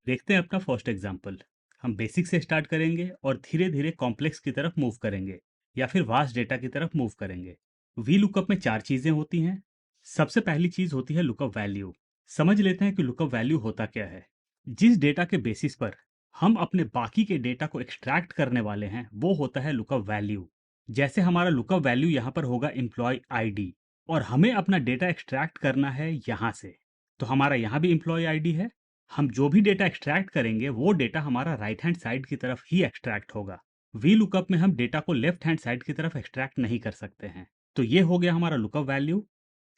देखते हैं अपना फर्स्ट एग्जाम्पल। हम बेसिक से स्टार्ट करेंगे और धीरे धीरे कॉम्प्लेक्स की तरफ मूव करेंगे या फिर वास्ट डेटा की तरफ मूव करेंगे। वी लुकअप में चार चीजें होती हैं। सबसे पहली चीज होती है लुकअप वैल्यू। समझ लेते हैं कि लुकअप वैल्यू होता क्या है। जिस डेटा के बेसिस पर हम अपने बाकी के डेटा को एक्सट्रैक्ट करने वाले हैं वो होता है लुकअप वैल्यू। जैसे हमारा लुकअप वैल्यू यहाँ पर होगा एम्प्लॉय आईडी, और हमें अपना डेटा एक्सट्रैक्ट करना है यहाँ से। तो हमारा यहाँ भी एम्प्लॉय आईडी है। हम जो भी डेटा एक्सट्रैक्ट करेंगे वो डेटा हमारा राइट हैंड साइड की तरफ ही एक्सट्रैक्ट होगा। वी लुकअप में हम डेटा को लेफ्ट हैंड साइड की तरफ एक्सट्रैक्ट नहीं कर सकते हैं। तो ये हो गया हमारा लुकअप वैल्यू।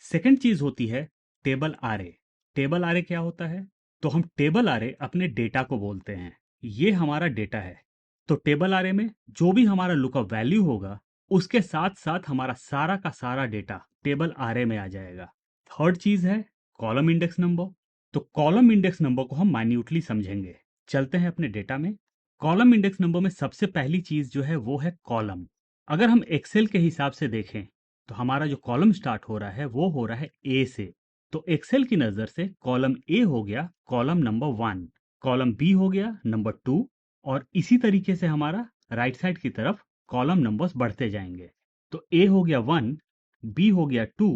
सेकंड चीज होती है टेबल आरे। टेबल आरे क्या होता है? तो हम टेबल आरे अपने डेटा को बोलते हैं। ये हमारा डेटा है। तो टेबल आरे में जो भी हमारा लुकअप वैल्यू होगा उसके साथ साथ हमारा सारा का सारा डेटा टेबल आरे में आ जाएगा। थर्ड चीज है कॉलम इंडेक्स नंबर। तो कॉलम इंडेक्स नंबर को हम माइन्यूटली समझेंगे। चलते हैं अपने डेटा में। कॉलम इंडेक्स नंबर में सबसे पहली चीज जो है वो है कॉलम। अगर हम एक्सेल के हिसाब से देखें तो हमारा जो कॉलम स्टार्ट हो रहा है वो हो रहा है ए से। तो एक्सेल की नजर से कॉलम ए हो गया कॉलम नंबर 1, कॉलम बी हो गया नंबर 2, और इसी तरीके से हमारा राइट साइड की तरफ कॉलम नंबर्स बढ़ते जाएंगे। तो ए हो गया 1, बी हो गया 2,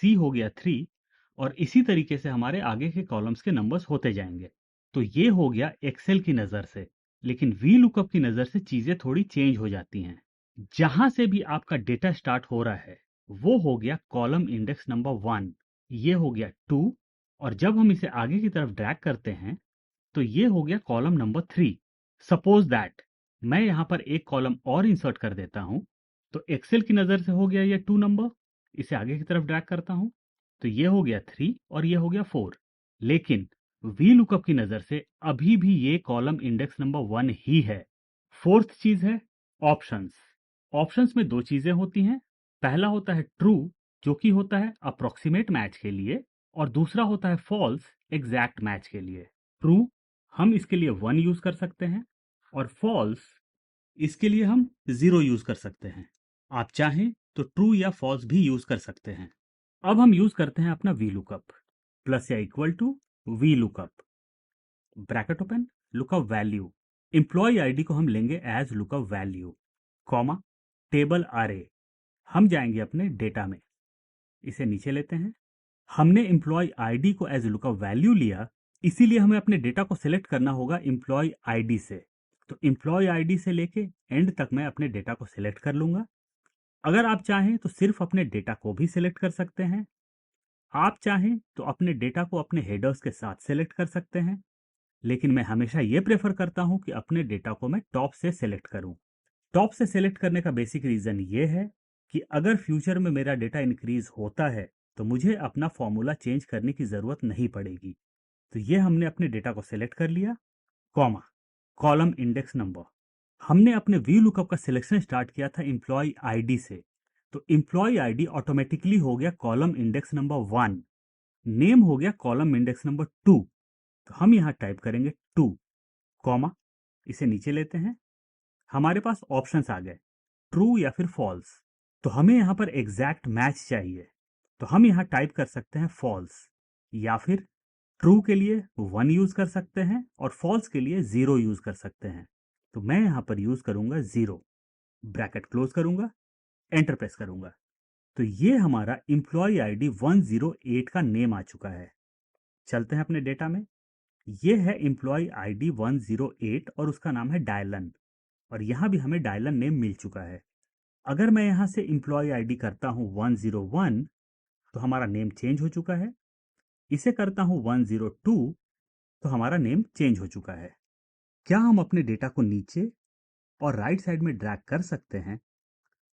सी हो गया 3, और इसी तरीके से हमारे आगे के कॉलम्स के नंबर्स होते जाएंगे। तो ये हो गया एक्सेल की नज़र से। लेकिन वी लुकअप की नज़र से चीज़ें थोड़ी चेंज हो जाती हैं। जहां से भी आपका डेटा स्टार्ट हो रहा है वो हो गया कॉलम इंडेक्स नंबर 1, ये हो गया 2, और जब हम इसे आगे की तरफ ड्रैग करते हैं तो ये हो गया कॉलम नंबर 3। सपोज दैट मैं यहां पर एक कॉलम और इंसर्ट कर देता हूं, तो एक्सेल की नज़र से हो गया ये 2 नंबर। इसे आगे की तरफ ड्रैग करता हूं तो ये हो गया 3 और ये हो गया 4। लेकिन वी लुकअप की नज़र से अभी भी ये कॉलम इंडेक्स नंबर 1 ही है। फोर्थ चीज है ऑप्शंस। ऑप्शंस में दो चीजें होती हैं। पहला होता है ट्रू, जो कि होता है अप्रोक्सीमेट मैच के लिए, और दूसरा होता है फॉल्स, एग्जैक्ट मैच के लिए। ट्रू हम इसके लिए 1 यूज कर सकते हैं, और फॉल्स इसके लिए हम 0 यूज कर सकते हैं। आप चाहें तो ट्रू या फॉल्स भी यूज कर सकते हैं। अब हम यूज करते हैं अपना वी लुकअप। प्लस या equal to V lookup, bracket open, lookup value. Employee ID को हम लेंगे as lookup value, comma, table array. हम जाएंगे अपने डेटा में, इसे नीचे लेते हैं। हमने एम्प्लॉय आईडी को एज लुकअप वैल्यू लिया, इसीलिए हमें अपने डेटा को सिलेक्ट करना होगा एम्प्लॉय आईडी से। तो एम्प्लॉय आईडी से लेके एंड तक मैं अपने डेटा को सिलेक्ट कर लूंगा। अगर आप चाहें तो सिर्फ अपने डेटा को भी सिलेक्ट कर सकते हैं। आप चाहें तो अपने डेटा को अपने हेडर्स के साथ सिलेक्ट कर सकते हैं। लेकिन मैं हमेशा ये प्रेफर करता हूं कि अपने डेटा को मैं टॉप से सिलेक्ट करूं। टॉप से सिलेक्ट करने का बेसिक रीजन ये है कि अगर फ्यूचर में मेरा डेटा इंक्रीज होता है तो मुझे अपना फॉर्मूला चेंज करने की जरूरत नहीं पड़ेगी। तो ये हमने अपने डेटा को सिलेक्ट कर लिया, कॉमा, कॉलम इंडेक्स नंबर। हमने अपने वी लुकअप का सिलेक्शन स्टार्ट किया था एम्प्लॉय आईडी से, तो एम्प्लॉय आईडी ऑटोमेटिकली हो गया कॉलम इंडेक्स नंबर 1, नेम हो गया कॉलम इंडेक्स नंबर 2। तो हम यहां टाइप करेंगे 2, कॉमा, इसे नीचे लेते हैं। हमारे पास ऑप्शंस आ गए, ट्रू या फिर फॉल्स। तो हमें यहां पर एग्जैक्ट मैच चाहिए, तो हम यहां टाइप कर सकते हैं फॉल्स, या फिर ट्रू के लिए 1 यूज कर सकते हैं और फॉल्स के लिए 0 यूज कर सकते हैं। तो मैं यहां पर यूज करूंगा 0, ब्रैकेट क्लोज करूंगा, एंटर प्रेस करूंगा। तो ये हमारा एम्प्लॉय आईडी 108 का नेम आ चुका है। चलते हैं अपने डेटा में। ये है एम्प्लॉय आईडी 108 और उसका नाम है डायलन, और यहां भी हमें डायलन नेम मिल चुका है। अगर मैं यहां से एम्प्लॉय आईडी करता हूं 101 तो हमारा नेम चेंज हो चुका है। इसे करता हूं 102 तो हमारा नेम चेंज हो चुका है। क्या हम अपने डेटा को नीचे और राइट साइड में ड्रैग कर सकते हैं?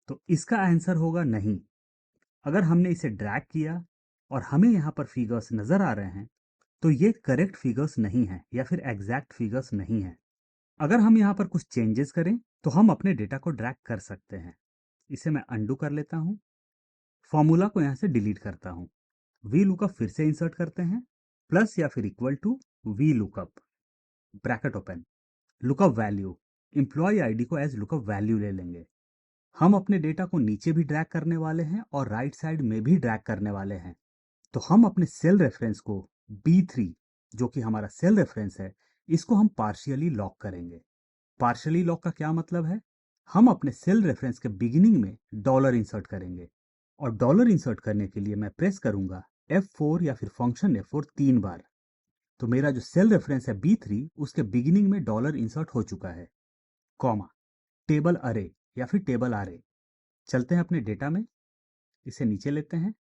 तो इसका आंसर होगा नहीं। अगर हमने इसे ड्रैग किया और हमें यहाँ पर फिगर्स नजर आ रहे हैं तो ये करेक्ट फिगर्स नहीं है या फिर एग्जैक्ट फिगर्स नहीं है। अगर हम यहाँ पर कुछ चेंजेस करें तो हम अपने डेटा को ड्रैग कर सकते हैं। इसे मैं अंडू कर लेता हूँ, फॉर्मूला को यहाँ से डिलीट करता हूँ। वी लुकअप फिर से इंसर्ट करते हैं, प्लस या फिर equal to V lookup, bracket open, lookup value. Employee ID को एज लुकअप वैल्यू ले लेंगे। हम अपने डेटा को नीचे भी ड्रैग करने वाले हैं और राइट साइड में भी ड्रैग करने वाले हैं। तो हम अपने सेल रेफरेंस को B3, जो कि हमारा सेल रेफरेंस है, इसको हम पार्शियली लॉक करेंगे। पार्शियली लॉक का क्या मतलब है? हम अपने सेल रेफरेंस के बिगिनिंग में डॉलर इंसर्ट करेंगे, और डॉलर इंसर्ट करने के लिए मैं प्रेस करूंगा F4 या फिर फंक्शन F4 3 बार। तो मेरा जो सेल रेफरेंस है B3 उसके बिगिनिंग में डॉलर इंसर्ट हो चुका है, कॉमा, टेबल अरे या फिर टेबल आरे। चलते हैं अपने डेटा में, इसे नीचे लेते हैं।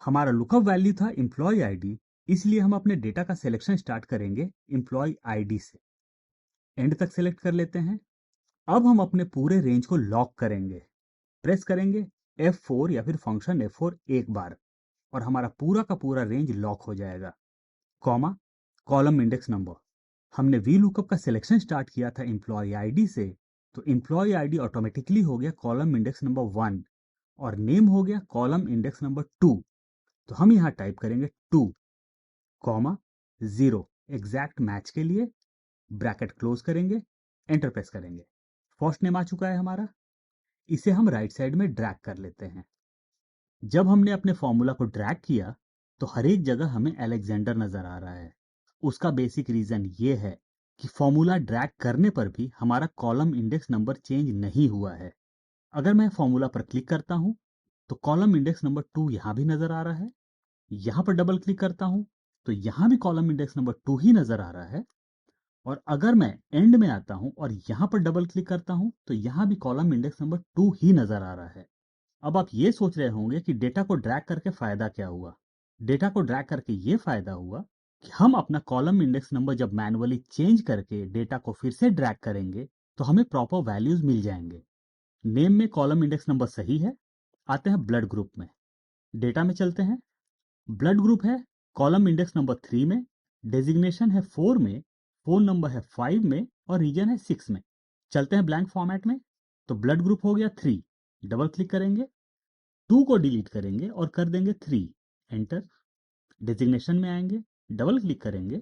हमारा लुकअप वैल्यू था एम्प्लॉय आईडी, इसलिए हम अपने डेटा का सिलेक्शन स्टार्ट करेंगे एम्प्लॉय आईडी से, एंड तक सिलेक्ट कर लेते हैं। अब हम अपने पूरे रेंज को लॉक करेंगे, प्रेस करेंगे F4 या फिर फंक्शन F4 एक बार, और हमारा पूरा का पूरा रेंज लॉक हो जाएगा, कॉमा, कॉलम इंडेक्स नंबर। हमने वी लुकअप का सिलेक्शन स्टार्ट किया था एम्प्लॉय आईडी से, तो एम्प्लॉय आईडी ऑटोमेटिकली हो गया कॉलम इंडेक्स नंबर 1, और नेम हो गया कॉलम इंडेक्स नंबर 2। तो हम यहां टाइप करेंगे 2, कॉमा, 0 एग्जैक्ट मैच के लिए, ब्रैकेट क्लोज करेंगे, एंटर प्रेस करेंगे। फर्स्ट नेम आ चुका है हमारा। इसे हम राइट साइड में ड्रैग कर लेते हैं। जब हमने अपने फॉर्मूला को ड्रैग किया तो हर एक जगह हमें अलेक्जेंडर नजर आ रहा है। उसका बेसिक रीजन ये है कि फॉर्मूला ड्रैग करने पर भी हमारा कॉलम इंडेक्स नंबर चेंज नहीं हुआ है। अगर मैं फॉर्मूला पर क्लिक करता हूं तो कॉलम इंडेक्स नंबर 2 यहां भी नजर आ रहा है। यहां पर डबल क्लिक करता हूं तो यहां भी कॉलम इंडेक्स नंबर 2 ही नजर आ रहा है। और अगर मैं एंड में आता हूं और यहां पर डबल क्लिक करता हूं तो यहां भी कॉलम इंडेक्स नंबर 2 ही नजर आ रहा है। अब आप ये सोच रहे होंगे कि डेटा को ड्रैग करके फायदा क्या हुआ। डेटा को ड्रैग करके ये फायदा हुआ कि हम अपना कॉलम इंडेक्स नंबर जब मैनुअली चेंज करके डेटा को फिर से ड्रैग करेंगे तो हमें प्रॉपर वैल्यूज मिल जाएंगे। नेम में कॉलम इंडेक्स नंबर सही है। आते हैं ब्लड ग्रुप में, डेटा में चलते हैं। ब्लड ग्रुप है कॉलम इंडेक्स नंबर 3 में, डेजिग्नेशन है 4 में, फोन नंबर है 5 में, और रीजन है 6 में। चलते हैं ब्लैंक फॉर्मेट में। तो ब्लड ग्रुप हो गया 3, डबल क्लिक करेंगे, 2 को डिलीट करेंगे और कर देंगे 3, एंटर। डेजिग्नेशन में आएंगे, डबल क्लिक करेंगे,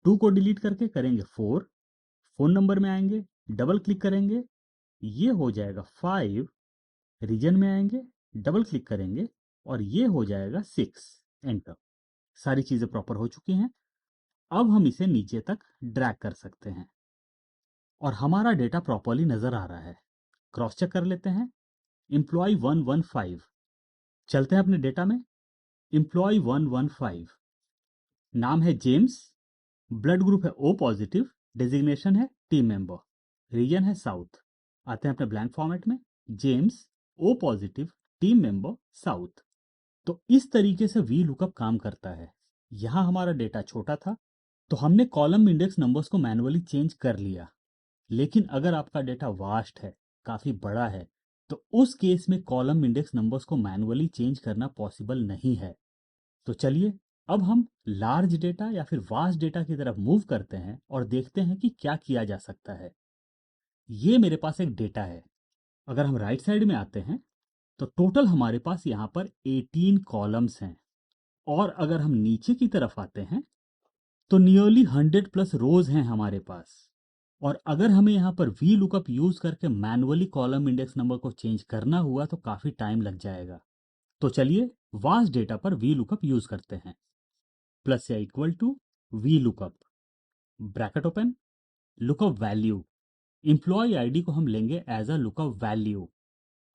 2 को डिलीट करके करेंगे 4, फोन नंबर में आएंगे, डबल क्लिक करेंगे, ये हो जाएगा 5, रीजन में आएंगे, डबल क्लिक करेंगे और ये हो जाएगा 6, एंटर। सारी चीजें प्रॉपर हो चुकी हैं। अब हम इसे नीचे तक ड्रैग कर सकते हैं और हमारा डेटा प्रॉपरली नजर आ रहा है। क्रॉस चेक कर लेते हैं। एम्प्लॉय 115, चलते हैं अपने डेटा में। एम्प्लॉय 115, नाम है जेम्स, ब्लड ग्रुप है ओ पॉजिटिव, डेजिग्नेशन है टीम मेंबर, रीजन है साउथ। आते हैं अपने ब्लैंक फॉर्मेट में। James, O positive, team member, south. तो इस तरीके से वी लुकअप काम करता है। यहां हमारा डेटा छोटा था तो हमने कॉलम इंडेक्स नंबर्स को मैनुअली चेंज कर लिया। लेकिन अगर आपका डेटा वास्ट है, काफी बड़ा है, तो उस केस में कॉलम इंडेक्स नंबर्स को मैनुअली चेंज करना पॉसिबल नहीं है। तो चलिए अब हम लार्ज डेटा या फिर वास्ट डेटा की तरफ मूव करते हैं और देखते हैं कि क्या किया जा सकता है। ये मेरे पास एक डेटा है। अगर हम राइट साइड में आते हैं तो टोटल हमारे पास यहाँ पर 18 कॉलम्स हैं, और अगर हम नीचे की तरफ आते हैं तो नियरली 100 प्लस रोज हैं हमारे पास। और अगर हमें यहाँ पर वी लुकअप यूज करके मैनुअली कॉलम इंडेक्स नंबर को चेंज करना हुआ तो काफी टाइम लग जाएगा। तो चलिए वास्ट डेटा पर वी लुकअप यूज करते हैं। प्लस या equal to V lookup, bracket open, lookup value. Employee ID को हम लेंगे एज अ लुकअप वैल्यू।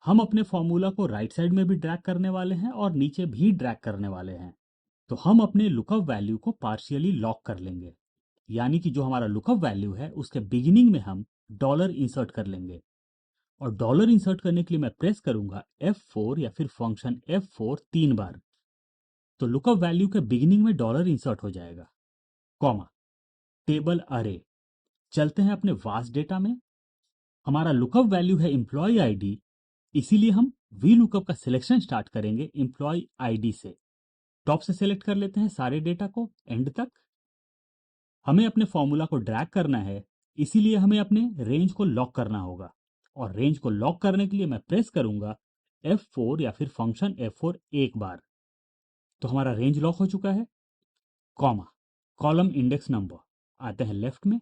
हम अपने फॉर्मूला को राइट साइड में भी ड्रैग करने वाले हैं और नीचे भी ड्रैग करने वाले हैं। तो हम अपने लुकअप वैल्यू को पार्शियली लॉक कर लेंगे, यानी कि जो हमारा लुकअप वैल्यू है उसके बिगिनिंग में हम डॉलर इंसर्ट कर लेंगे। और डॉलर इंसर्ट करने के लिए मैं प्रेस करूंगा F4 या फिर फंक्शन F4 3 बार। तो लुकअप वैल्यू के बिगिनिंग में डॉलर इंसर्ट हो जाएगा, कॉमा, टेबल अरे। चलते हैं अपने वास्ट डेटा में। हमारा लुकअप वैल्यू है एम्प्लॉय आईडी, इसीलिए हम वी लुकअप का सिलेक्शन स्टार्ट करेंगे एम्प्लॉय आईडी से। टॉप से सिलेक्ट कर लेते हैं सारे डेटा को एंड तक। हमें अपने फॉर्मूला को ड्रैग करना है, इसीलिए हमें अपने रेंज को लॉक करना होगा। और रेंज को लॉक करने के लिए मैं प्रेस करूंगा F4 या फिर फंक्शन F4 एक बार। तो हमारा रेंज लॉक हो चुका है, कॉमा, कॉलम इंडेक्स नंबर। आते हैं लेफ्ट में।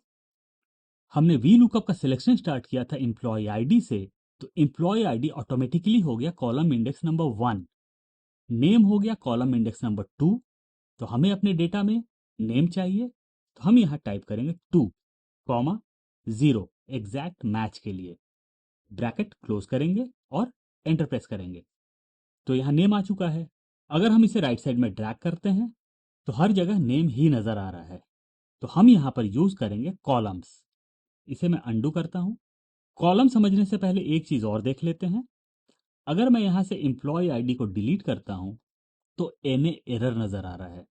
हमने वी लुकअप का सिलेक्शन स्टार्ट किया था एम्प्लॉय आईडी से, तो एम्प्लॉय आईडी ऑटोमेटिकली हो गया कॉलम इंडेक्स नंबर 1, नेम हो गया कॉलम इंडेक्स नंबर 2। तो हमें अपने डेटा में नेम चाहिए, तो हम यहां टाइप करेंगे 2, कॉमा 0 एग्जैक्ट मैच के लिए, ब्रैकेट क्लोज करेंगे और एंटर प्रेस करेंगे। तो यहाँ नेम आ चुका है। अगर हम इसे राइट साइड में ड्रैग करते हैं तो हर जगह नेम ही नजर आ रहा है। तो हम यहाँ पर यूज करेंगे कॉलम्स। इसे मैं अंडू करता हूँ। कॉलम समझने से पहले एक चीज और देख लेते हैं। अगर मैं यहाँ से एम्प्लॉय आईडी को डिलीट करता हूँ तो एनए एरर नजर आ रहा है।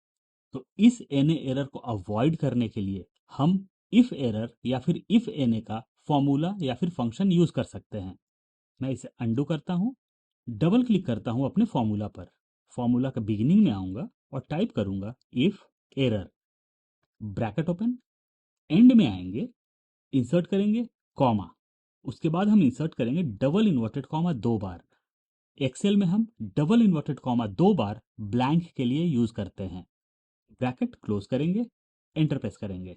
तो इस एनए एरर को अवॉइड करने के लिए हम इफ एरर या फिर इफ एनए का फॉर्मूला या फिर फंक्शन यूज कर सकते हैं। मैं इसे अंडू करता हूँ, डबल क्लिक करता हूँ अपने फॉर्मूला पर, फॉर्मूला का बिगिनिंग में आऊंगा और टाइप करूंगा if error, bracket open, and में आएंगे, इंसर्ट करेंगे कॉमा, उसके बाद हम इंसर्ट करेंगे डबल इन्वर्टेड कॉमा 2 बार। एक्सेल में हम डबल इन्वर्टेड कॉमा 2 बार ब्लैंक के लिए यूज करते हैं। ब्रैकेट क्लोज करेंगे, एंटर प्रेस करेंगे।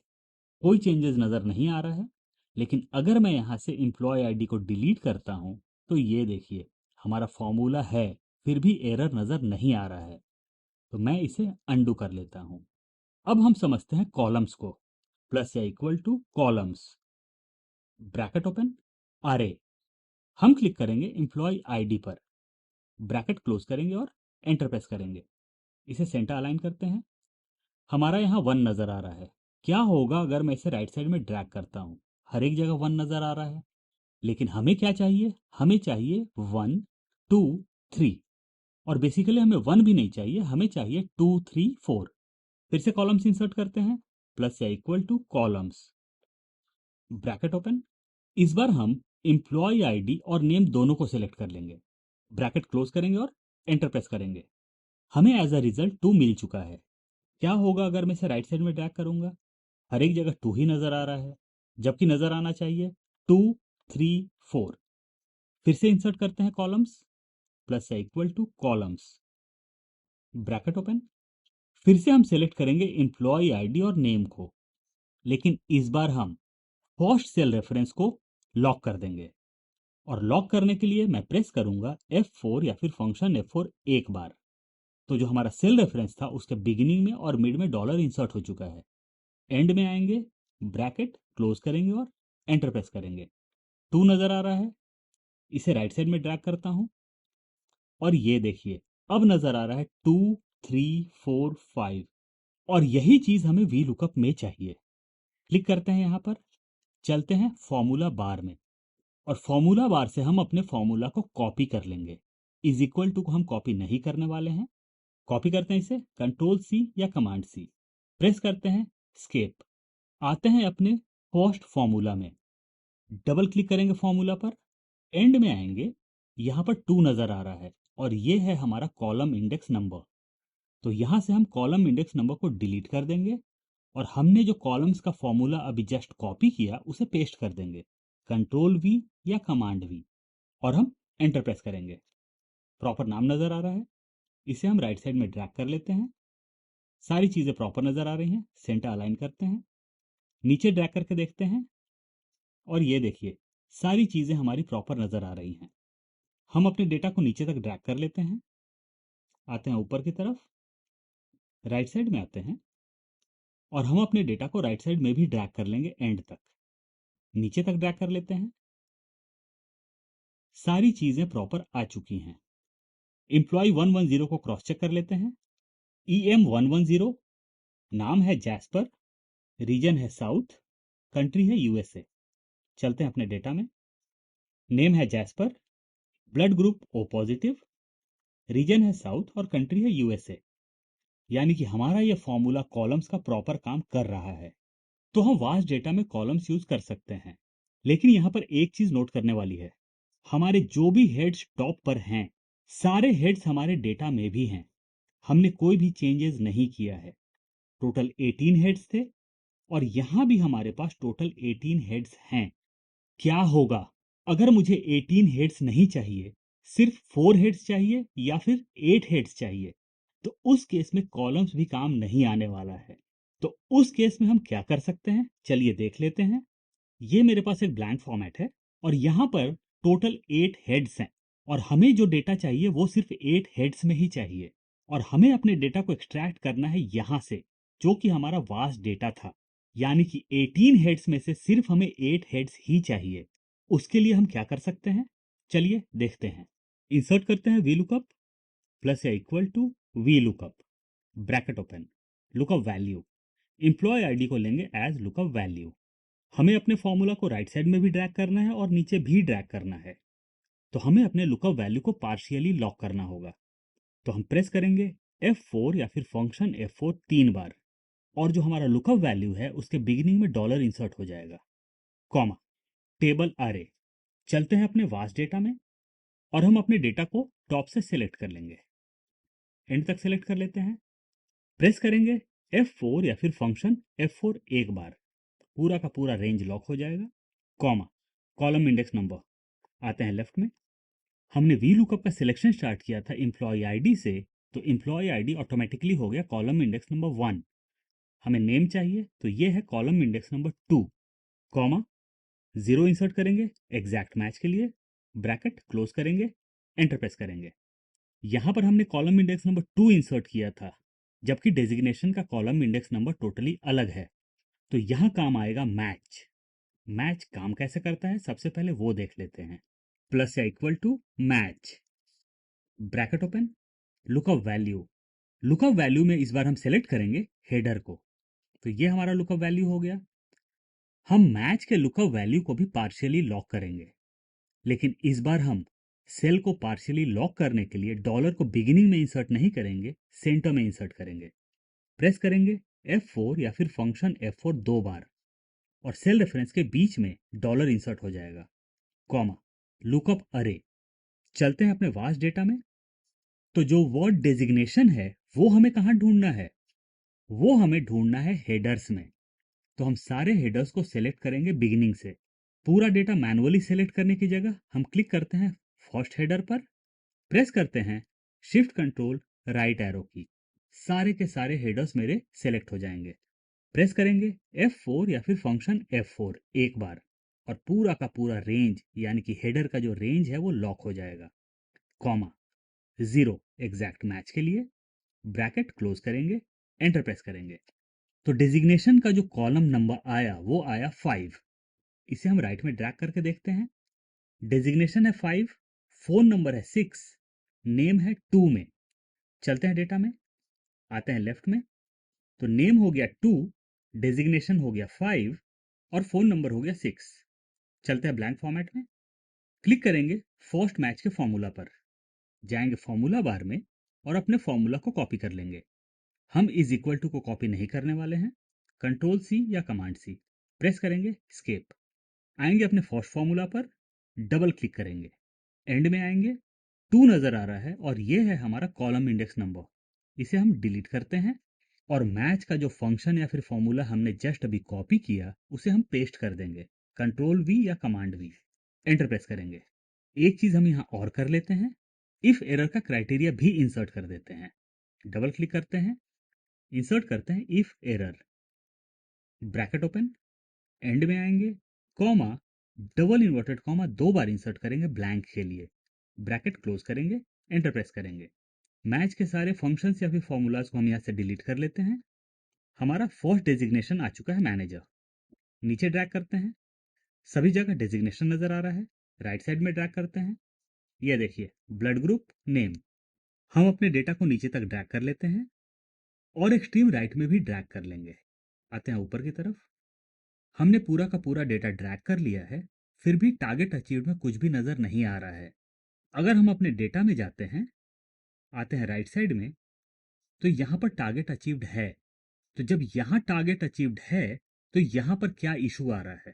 कोई चेंजेस नजर नहीं आ रहा है। लेकिन अगर मैं यहां से एम्प्लॉय आईडी को डिलीट करता हूं तो ये देखिए हमारा फॉर्मूला है, फिर भी एरर नजर नहीं आ रहा है। तो मैं इसे अंडू कर लेता हूं। अब हम समझते हैं कॉलम्स को। प्लस या equal two columns, bracket open, अरे, हम क्लिक करेंगे एम्प्लॉय आईडी पर, ब्रैकेट क्लोज करेंगे और एंटर प्रेस करेंगे। इसे सेंटर अलाइन करते हैं। हमारा यहाँ 1 नजर आ रहा है। क्या होगा अगर मैं इसे राइट साइड में ड्रैग करता हूँ? हर एक जगह 1 नजर आ रहा है। लेकिन हमें क्या चाहिए? हमें चाहिए 1 2 3। और बेसिकली हमें 1 भी नहीं चाहिए, हमें चाहिए 2 3 4। फिर से कॉलम्स इंसर्ट करते हैं। प्लस या equal two columns, bracket open. इस बार हम एम्प्लॉय आईडी और नेम दोनों को सिलेक्ट कर लेंगे, ब्रैकेट क्लोज करेंगे और एंटर प्रेस करेंगे। हमें एज अ रिजल्ट 2 मिल चुका है। क्या होगा अगर मैं इसे राइट साइड में ड्रैग करूंगा? हर एक जगह 2 ही नजर आ रहा है, जबकि नजर आना चाहिए 2 3 4। फिर से इंसर्ट करते हैं कॉलम्स, प्लस या equal two columns, bracket open. फिर से हम सेलेक्ट करेंगे एम्प्लॉय आईडी और नेम को, लेकिन इस बार हम फर्स्ट सेल रेफरेंस को लॉक कर देंगे। और लॉक करने के लिए मैं प्रेस करूंगा F4 या फिर फंक्शन F4 एक बार। तो जो हमारा सेल रेफरेंस था उसके बिगिनिंग में और मिड में डॉलर इंसर्ट हो चुका है। एंड में आएंगे, ब्रैकेट क्लोज करेंगे और एंटर प्रेस करेंगे। 2 नजर आ रहा है। इसे राइट साइड में ड्रैग करता हूं और ये देखिए अब नजर आ रहा है 2 3 4 5। और यही चीज हमें वी लुकअप में चाहिए। क्लिक करते हैं यहां पर, चलते हैं फॉर्मूला बार में और फॉर्मूला बार से हम अपने फॉर्मूला को कॉपी कर लेंगे। इज इक्वल टू को हम कॉपी नहीं करने वाले हैं। कॉपी करते हैं इसे कंट्रोल सी या कमांड सी, प्रेस करते हैं स्केप, आते हैं अपने फर्स्ट फॉर्मूला में, डबल क्लिक करेंगे फॉर्मूला पर, एंड में आएंगे, यहां पर 2 नजर आ रहा है और ये है हमारा कॉलम इंडेक्स नंबर। तो यहां से हम कॉलम इंडेक्स नंबर को डिलीट कर देंगे और हमने जो कॉलम्स का फॉर्मूला अभी जस्ट कॉपी किया उसे पेस्ट कर देंगे, कंट्रोल वी या कमांड वी, और हम एंटर प्रेस करेंगे। प्रॉपर नाम नजर आ रहा है। इसे हम राइट साइड में ड्रैग कर लेते हैं। सारी चीजें प्रॉपर नजर आ रही हैं। सेंटर अलाइन करते हैं, नीचे ड्रैग करके देखते हैं और ये देखिए सारी चीजें हमारी प्रॉपर नजर आ रही हैं। हम अपने डेटा को नीचे तक ड्रैग कर लेते हैं, आते हैं ऊपर की तरफ, राइट साइड में आते हैं और हम अपने डेटा को राइट साइड में भी ड्रैग कर लेंगे एंड तक, नीचे तक ड्रैग कर लेते हैं। सारी चीजें प्रॉपर आ चुकी हैं। एम्प्लॉय 110 को क्रॉस चेक कर लेते हैं। EM110, नाम है जैस्पर, रीजन है साउथ, कंट्री है यूएसए। चलते हैं अपने डेटा में। नेम है Jasper, blood group O positive, region है साउथ और कंट्री है यूएसए। यानी कि हमारा ये फॉर्मूला कॉलम्स का प्रॉपर काम कर रहा है। तो हम वास्ट डेटा में कॉलम्स यूज कर सकते हैं। लेकिन यहां पर एक चीज नोट करने वाली है, हमारे जो भी हेड्स टॉप पर हैं सारे हेड्स हमारे डेटा में भी हैं। हमने कोई भी चेंजेस नहीं किया है। टोटल 18 हेड्स थे और यहां भी हमारे पास टोटल 18 हेड्स हैं। क्या होगा अगर मुझे 18 हेड्स नहीं चाहिए, सिर्फ 4 हेड्स चाहिए या फिर 8 हेड्स चाहिए? तो उस केस में कॉलम्स भी काम नहीं आने वाला है। तो उस केस में हम क्या कर सकते हैं, चलिए देख लेते हैं। ये मेरे पास एक ब्लैंक फॉर्मेट है और यहां पर टोटल 8 हेड्स हैं और हमें जो डेटा चाहिए वो सिर्फ 8 हेड्स में ही चाहिए। और हमें अपने डेटा को एक्सट्रैक्ट करना है यहां से, जो कि हमारा वास्ट डेटा था। यानी कि 18 हेड्स में से सिर्फ हमें 8 हेड्स ही चाहिए। उसके लिए हम क्या कर सकते हैं, चलिए देखते हैं। इंसर्ट करते हैं वी लुकअप प्लस या equal to V lookup, bracket open, lookup value, employee ID को लेंगे एज लुकअप वैल्यू। हमें अपने फॉर्मूला को राइट साइड में भी ड्रैग करना है और नीचे भी ड्रैग करना है, तो हमें अपने लुकअप वैल्यू को पार्शियली लॉक करना होगा। तो हम प्रेस करेंगे F4 या फिर फंक्शन F4 3 बार, और जो हमारा लुकअप वैल्यू है उसके बिगिनिंग में डॉलर इंसर्ट हो जाएगा, कॉमा, टेबल अरे। चलते हैं अपने वास्ट डेटा में और हम अपने डेटा को टॉप से सिलेक्ट कर लेंगे, एंड तक सिलेक्ट कर लेते हैं। प्रेस करेंगे F4 या फिर फंक्शन F4 एक बार, पूरा का पूरा रेंज लॉक हो जाएगा, कॉमा, कॉलम इंडेक्स नंबर। आते हैं लेफ्ट में। हमने वी लुकअप का सिलेक्शन स्टार्ट किया था एम्प्लॉय आईडी से, तो एम्प्लॉय आईडी ऑटोमेटिकली हो गया कॉलम इंडेक्स नंबर 1। हमें नेम चाहिए, तो ये है column index number 2, comma, 0 insert करेंगे एग्जैक्ट मैच के लिए, ब्रैकेट क्लोज करेंगे, एंटर प्रेस करेंगे। यहाँ पर हमने कॉलम इंडेक्स नंबर 2 इंसर्ट किया था, जबकि डेजिग्नेशन का कॉलम इंडेक्स नंबर टोटली अलग है। तो यहाँ काम आएगा मैच। मैच काम कैसे करता है, सबसे पहले वो देख लेते हैं। प्लस या equal to match, bracket open, lookup value. Lookup value में इस बार हम सेलेक्ट करेंगे हेडर को, तो ये हमारा लुकअप वैल्यू हो गया। हम मैच के लुकअप वैल्यू को भी पार्शियली लॉक करेंगे, लेकिन इस बार हम सेल को पार्शियली लॉक करने के लिए डॉलर को बिगिनिंग में इंसर्ट नहीं करेंगे, सेंटर में इंसर्ट करेंगे। प्रेस करेंगे F4 या फिर फंक्शन F4 दो बार, और सेल रेफरेंस के बीच में डॉलर इंसर्ट हो जाएगा, कॉमा, लुकअप अरे। चलते हैं अपने वास्ट डेटा में। तो जो वर्ड डेजिग्नेशन है वो हमें कहाँ ढूंढना है, वो हमें ढूंढना है हेडर्स में। तो हम सारे हेडर्स को सेलेक्ट करेंगे बिगिनिंग से। पूरा डेटा मैनुअली सेलेक्ट करने की जगह हम क्लिक करते हैं फर्स्ट हेडर पर, प्रेस करते हैं शिफ्ट कंट्रोल राइट एरो की, सारे के सारे हेडर्स मेरे सेलेक्ट हो जाएंगे। प्रेस करेंगे F4 या फिर फंक्शन F4 एक बार, और पूरा का पूरा रेंज यानी कि हेडर का जो रेंज है वो लॉक हो जाएगा, कॉमा, 0 एग्जैक्ट मैच के लिए, ब्रैकेट क्लोज करेंगे, एंटर प्रेस करेंगे। तो डेजिग्नेशन का जो कॉलम नंबर आया वो आया 5। इसे हम राइट में ड्रैग करके देखते हैं। डेजिग्नेशन है 5, फोन नंबर है 6, नेम है 2 में। चलते हैं डेटा में, आते हैं लेफ्ट में। तो नेम हो गया 2, डेजिग्नेशन हो गया 5, और फोन नंबर हो गया 6। चलते हैं ब्लैंक फॉर्मेट में, क्लिक करेंगे फर्स्ट मैच के फॉर्मूला पर, जाएंगे फॉर्मूला बार में और अपने फॉर्मूला को कॉपी कर लेंगे। हम इज इक्वल टू को कॉपी नहीं करने वाले हैं, कंट्रोल सी या कमांड सी, प्रेस करेंगे स्केप, आएंगे अपने फर्स्ट फॉर्मूला पर, डबल क्लिक करेंगे, एंड में आएंगे, 2 नजर आ रहा है और ये है हमारा कॉलम इंडेक्स नंबर। इसे हम डिलीट करते हैं और मैच का जो फंक्शन या फिर फॉर्मूला हमने जस्ट अभी कॉपी किया उसे हम पेस्ट कर देंगे, कंट्रोल वी या कमांड वी, एंटर प्रेस करेंगे। एक चीज हम यहाँ और कर लेते हैं, इफ एरर का क्राइटेरिया भी इंसर्ट कर देते हैं। डबल क्लिक करते हैं, इंसर्ट करते हैं if error, bracket open, and में आएंगे, कॉमा, डबल इन्वर्टेड कॉमा दो बार इंसर्ट करेंगे ब्लैंक के लिए, ब्रैकेट क्लोज करेंगे, एंटर प्रेस करेंगे। मैच के सारे फंक्शंस या फिर फॉर्मूलाज को हम यहाँ से डिलीट कर लेते हैं। हमारा फर्स्ट डेजिग्नेशन आ चुका है मैनेजर। नीचे ड्रैग करते हैं, सभी जगह डेजिग्नेशन नजर आ रहा है। राइट साइड में ड्रैग करते हैं, ये देखिए ब्लड ग्रुप नेम। हम अपने डेटा को नीचे तक ड्रैग कर लेते हैं और एक्सट्रीम राइट में भी ड्रैग कर लेंगे। आते हैं ऊपर की तरफ, हमने पूरा का पूरा डेटा ड्रैग कर लिया है, फिर भी टारगेट अचीव्ड में कुछ भी नजर नहीं आ रहा है। अगर हम अपने डेटा में जाते हैं, आते हैं राइट साइड में, तो यहाँ पर टारगेट अचीव्ड है। तो जब यहाँ टारगेट अचीव्ड है तो यहाँ पर क्या इशू आ रहा है,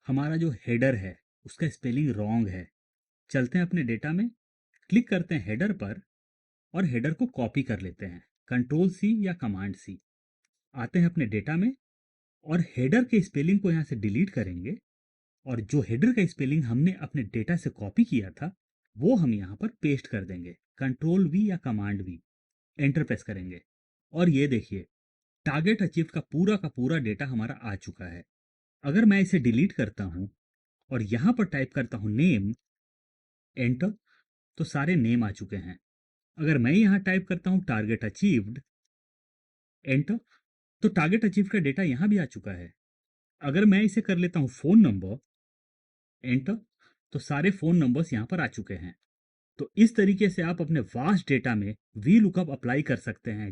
हमारा जो हेडर है उसका स्पेलिंग रॉन्ग है। चलते हैं अपने डेटा में, क्लिक करते हैं हेडर पर और हेडर को कॉपी कर लेते हैं, कंट्रोल सी या कमांड सी। आते हैं अपने डेटा में और हेडर के स्पेलिंग को यहाँ से डिलीट करेंगे, और जो हेडर का स्पेलिंग हमने अपने डेटा से कॉपी किया था वो हम यहाँ पर पेस्ट कर देंगे, कंट्रोल वी या कमांड वी, एंटर प्रेस करेंगे। और ये देखिए टारगेट अचीव का पूरा डेटा हमारा आ चुका है। अगर मैं इसे डिलीट करता हूं और यहां पर टाइप करता हूं नेम, एंटर, तो सारे नेम आ चुके हैं। अगर मैं यहां टाइप करता हूं टारगेट अचीव्ड, एंटर, तो टारगेट अचीव का डेटा यहाँ भी आ चुका है। अगर मैं इसे कर लेता हूँ फ़ोन नंबर, एंटर, तो सारे फ़ोन नंबर्स यहाँ पर आ चुके हैं। तो इस तरीके से आप अपने वास्ट डेटा में वी लुकअप अप्लाई कर सकते हैं